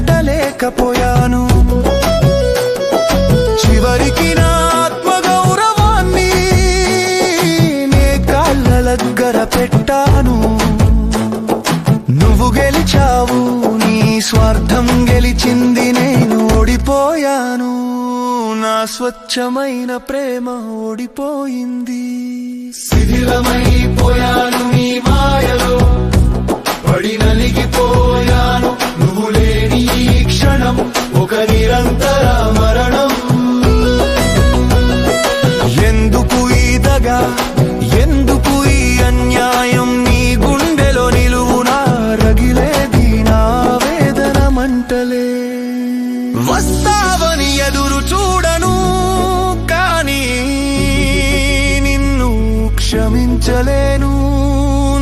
పెట్టలేకపోయాను. చివరికి నా ఆత్మగౌరవాన్ని నే కాళ్ళ దగ్గర పెట్టాను. నువ్వు గెలిచావు, నీ స్వార్థం గెలిచింది, నేను ఓడిపోయాను. నా స్వచ్ఛమైన ప్రేమ ఓడిపోయింది. శిథిలమైపోయాను నీ మాయలో, పడి నలిగిపోయాను. నువ్వు లేని ఈ క్షణం ఒక నిరంతర మరణం. ఎందుకు ఈ దగా, ఎందుకు ఈ అన్యాయం? నీ గుండెలో నిలువునా రగిలేది నా వేదన మంటలే. వస్తావని ఎదురు చూడను, కానీ నిన్ను క్షమించలేను.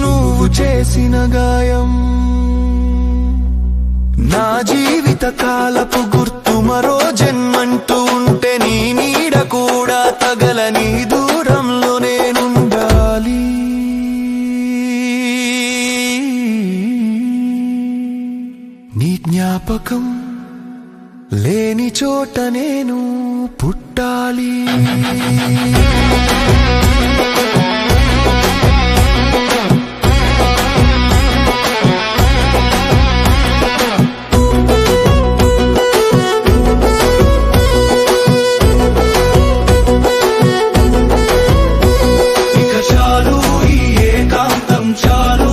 నువ్వు చేసిన గాయం నా జీవిత కాలపు గుర్తు. మరో జన్మంటూ ఉంటే నీ నీడ కూడా తగలని దూరంలో నేనుండాలి. నీ జ్ఞాపకం లేని చోట నేను పుట్టాలి. ఇక చాలు ఈ ఏకాంతం చాలు,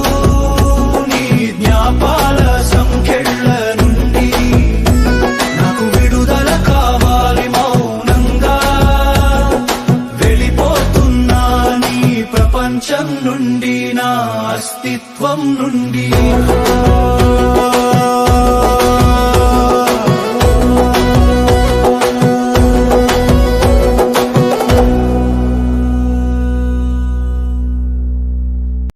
నీ జ్ఞాపాల సంఖ్యల నుండి నాకు విడుదల కావాలి. మౌనంగా వెళ్ళిపోతున్నా నీ ప్రపంచం నుండి, నా అస్తిత్వం నుండి.